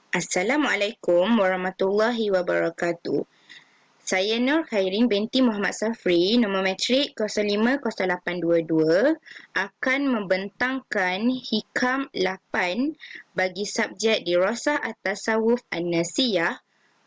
Assalamualaikum warahmatullahi wabarakatuh. Saya Nur Khairin binti Muhammad Safri, nombor matrik 050822, akan membentangkan hikam 8 bagi subjek Dirasah At-Tasawuf An-Nasiyah,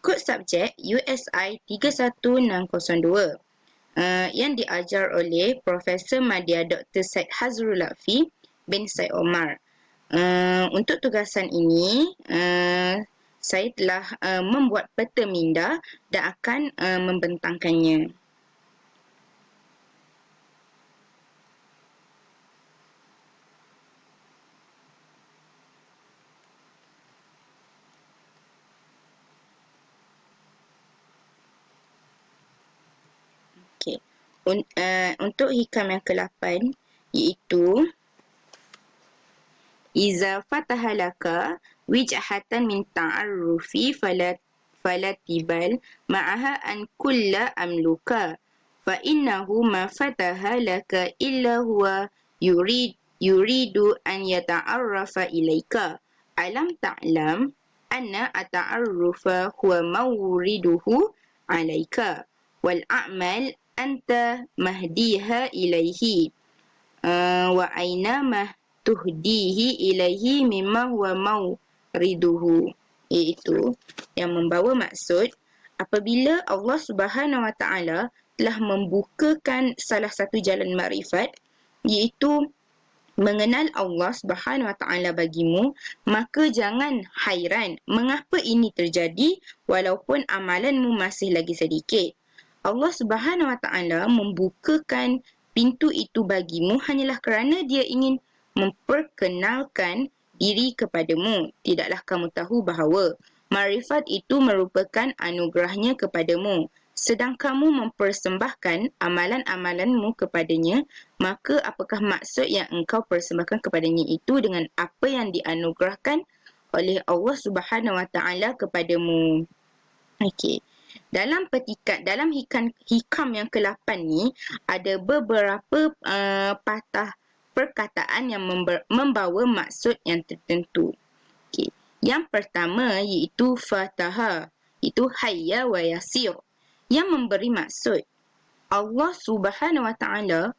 kod subjek USI 31602. Yang diajar oleh Profesor Madya Dr. Said Hazrul Lutfi bin Said Omar. Untuk tugasan ini, saya telah membuat peta minda dan akan membentangkannya. Okay. Untuk hikam yang ke-8 iaitu Iza fataha laka wijhatan min ta'arrufi falatibal ma'aha an kulla amluka fa innahu ma fataha laka illa huwa yuridu an yata'arrafa ilaika alam ta'lam anna ata'arrufa huwa mawriduhu alaika wal a'mal anta mahdiha ilaihi wa aina tuhdihi ilaihi mimma huwa mawriduhu, iaitu yang membawa maksud apabila Allah Subhanahu Wa Taala telah membukakan salah satu jalan makrifat, iaitu mengenal Allah Subhanahu Wa Taala bagimu, maka jangan hairan mengapa ini terjadi walaupun amalanmu masih lagi sedikit. Allah Subhanahu Wa Taala membukakan pintu itu bagimu hanyalah kerana Dia ingin memperkenalkan diri kepadamu. Tidaklah kamu tahu bahawa makrifat itu merupakan anugerahnya kepadamu. Sedang kamu mempersembahkan amalan-amalanmu kepadanya, maka apakah maksud yang engkau persembahkan kepadanya itu dengan apa yang dianugerahkan oleh Allah Subhanahu Wa Taala kepadamu? Okey. Dalam hikam yang ke-8 ni ada beberapa patah perkataan yang membawa maksud yang tertentu. Okay. Yang pertama iaitu fataha, itu hayya wa yasir, yang memberi maksud Allah Subhanahu Wa Taala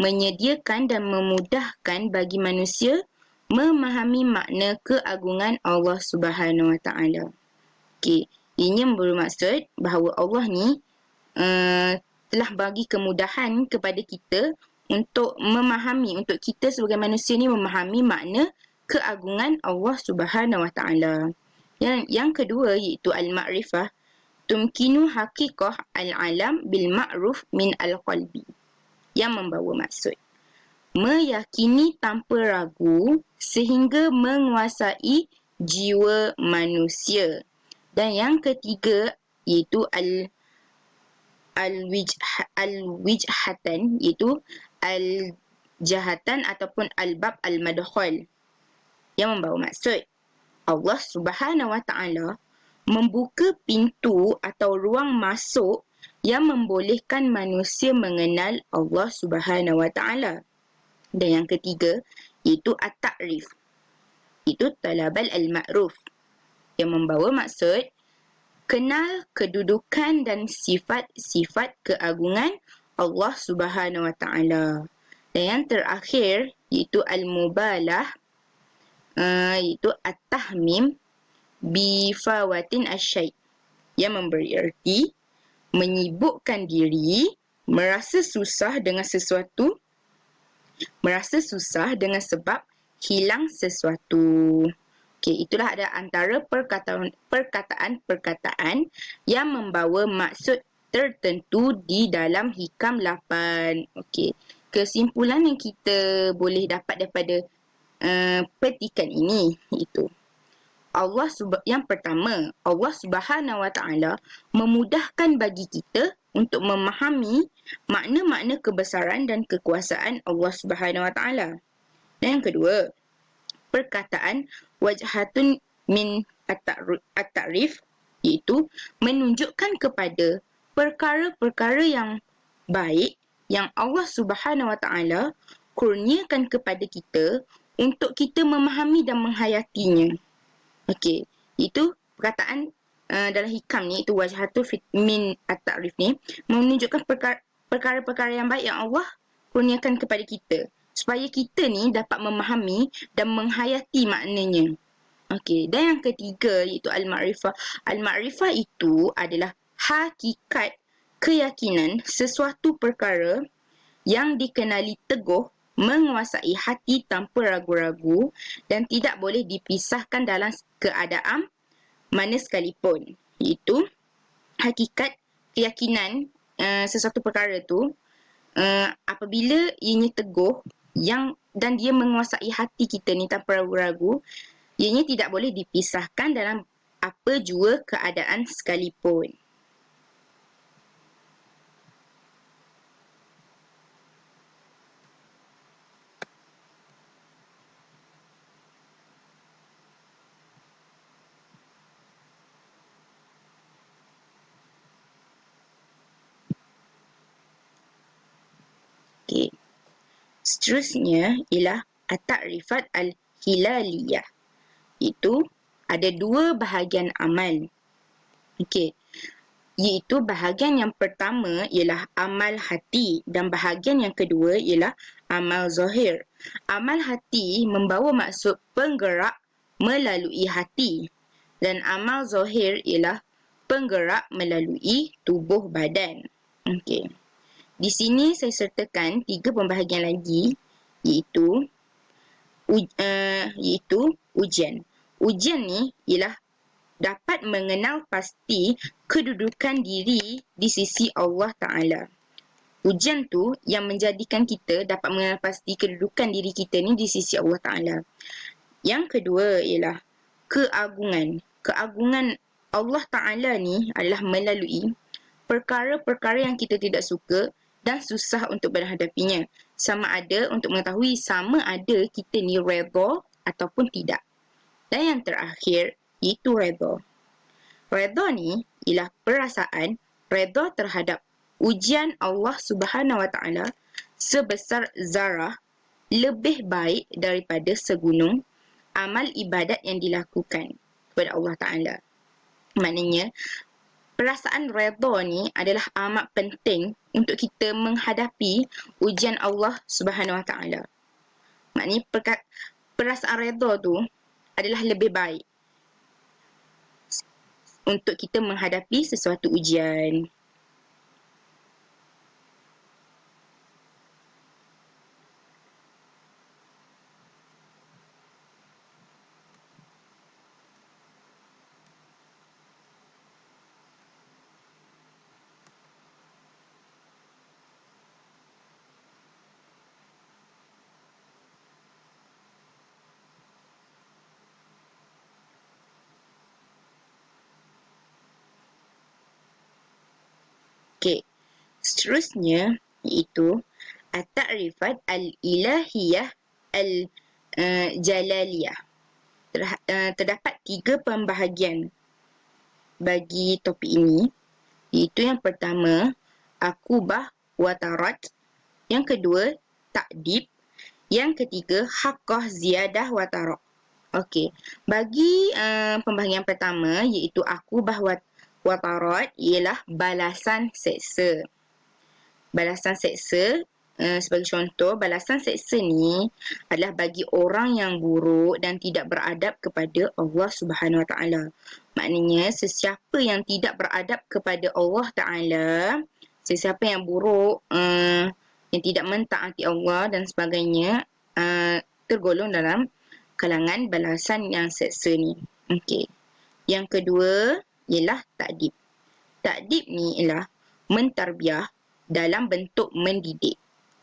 menyediakan dan memudahkan bagi manusia memahami makna keagungan Allah Subhanahu Wa Taala. Okey, ini memberi maksud bahawa Allah ni telah bagi kemudahan kepada kita untuk memahami, untuk kita sebagai manusia ni memahami makna keagungan Allah Subhanahu Wa Taala. Yang kedua iaitu al-ma'rifah, tumkinu haqiqah al-alam bil ma'ruf min al-qalbi, yang membawa maksud meyakini tanpa ragu sehingga menguasai jiwa manusia. Dan yang ketiga iaitu al-wijhatan, iaitu al-jahatan ataupun al-bab al-madkhal, yang membawa maksud Allah Subhanahu Wa Taala membuka pintu atau ruang masuk yang membolehkan manusia mengenal Allah Subhanahu Wa Taala. Dan yang ketiga iaitu at-ta'rif, itu talabal al-ma'ruf, yang membawa maksud kenal kedudukan dan sifat-sifat keagungan Allah Subhanahu Wa Taala. Dan yang terakhir iaitu al-mubalah, iaitu at-tahmim bi fawatin asy-syai', yang memberi erti menyibukkan diri, merasa susah dengan sesuatu, merasa susah dengan sebab hilang sesuatu. Okey, itulah ada antara perkataan-perkataan yang membawa maksud tertentu di dalam hikam 8. Okey, kesimpulan yang kita boleh dapat daripada petikan ini iaitu yang pertama, Allah Subhanahu Wa Taala memudahkan bagi kita untuk memahami makna-makna kebesaran dan kekuasaan Allah Subhanahu Wa Taala. Dan yang kedua, perkataan wajhatun min at-ta'rif, iaitu menunjukkan kepada perkara-perkara yang baik yang Allah Subhanahu Wa Taala kurniakan kepada kita untuk kita memahami dan menghayatinya. Okey, Itu perkataan dalam hikam ni, itu wajhatul min at-ta'rif ni menunjukkan perkara-perkara yang baik yang Allah kurniakan kepada kita supaya kita ni dapat memahami dan menghayati maknanya. Okey, dan yang ketiga iaitu al-ma'rifah. Al-ma'rifah itu adalah hakikat keyakinan sesuatu perkara yang dikenali teguh, menguasai hati tanpa ragu-ragu dan tidak boleh dipisahkan dalam keadaan mana sekalipun. Iaitu hakikat keyakinan sesuatu perkara tu apabila ianya teguh dan dia menguasai hati kita ni tanpa ragu-ragu, ianya tidak boleh dipisahkan dalam apa jua keadaan sekalipun. Okay. Seterusnya ialah at-ta'rifat al-hilaliyah. Itu ada dua bahagian amal. Okey. Iaitu bahagian yang pertama ialah amal hati dan bahagian yang kedua ialah amal zahir. Amal hati membawa maksud penggerak melalui hati dan amal zahir ialah penggerak melalui tubuh badan. Okey. Di sini saya sertakan 3 pembahagian lagi iaitu ujian. Ujian ni ialah dapat mengenal pasti kedudukan diri di sisi Allah Ta'ala. Ujian tu yang menjadikan kita dapat mengenal pasti kedudukan diri kita ni di sisi Allah Ta'ala. Yang kedua ialah keagungan. Keagungan Allah Ta'ala ni adalah melalui perkara-perkara yang kita tidak suka dan susah untuk menghadapinya. Sama ada untuk mengetahui sama ada kita ni redha ataupun tidak. Dan yang terakhir, iaitu redha. Redha ni ialah perasaan redha terhadap ujian Allah Subhanahu Wa Taala sebesar zarah lebih baik daripada segunung amal ibadat yang dilakukan kepada Allah Ta'ala. Maknanya, perasaan redha ni adalah amat penting untuk kita menghadapi ujian Allah Subhanahu Wa Taala. Maknanya perasaan redha tu adalah lebih baik untuk kita menghadapi sesuatu ujian. Okey. Seterusnya iaitu at-ta'rifat al-ilahiyah al-jalaliyah. Terdapat 3 pembahagian bagi topik ini. Iaitu yang pertama, akubah watarat. Yang kedua, ta'dib. Yang ketiga, haqqah ziyadah watarat. Okey. Bagi pembahagian pertama iaitu akubah watarat ialah balasan seksa. Balasan seksa, sebagai contoh, balasan seksa ni adalah bagi orang yang buruk dan tidak beradab kepada Allah Subhanahu Wa Taala. Maknanya, sesiapa yang tidak beradab kepada Allah Ta'ala, sesiapa yang buruk, yang tidak mentaati Allah dan sebagainya, tergolong dalam kalangan balasan yang seksa ni. Okey. Yang kedua ialah ta'dib. Ta'dib ni ialah mentarbiah dalam bentuk mendidik.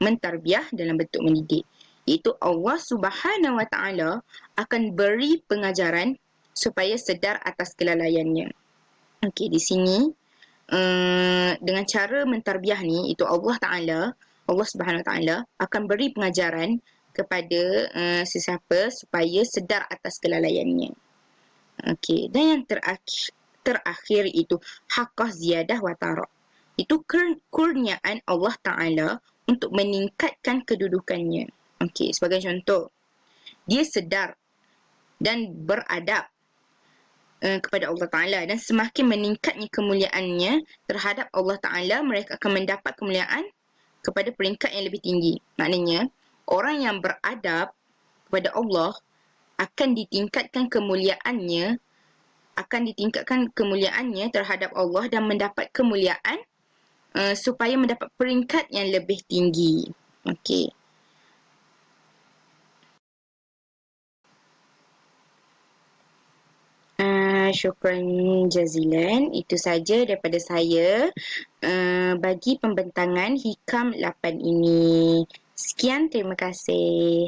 Mentarbiah dalam bentuk mendidik. Iaitu Allah Subhanahu Wa Taala akan beri pengajaran supaya sedar atas kelalaiannya. Okey, di sini dengan cara mentarbiah ni, itu Allah Subhanahu Wa Taala akan beri pengajaran kepada sesiapa supaya sedar atas kelalaiannya. Okey, dan yang terakhir itu haqqah ziyadah wa tara. Itu kurniaan Allah Ta'ala untuk meningkatkan kedudukannya. Okey, sebagai contoh, dia sedar dan beradab kepada Allah Ta'ala, dan semakin meningkatnya kemuliaannya terhadap Allah Ta'ala, mereka akan mendapat kemuliaan kepada peringkat yang lebih tinggi. Maknanya, orang yang beradab kepada Allah akan ditingkatkan kemuliaannya terhadap Allah dan mendapat kemuliaan supaya mendapat peringkat yang lebih tinggi. Okey. Syukran jazilan. Itu saja daripada saya bagi pembentangan hikam 8 ini. Sekian, terima kasih.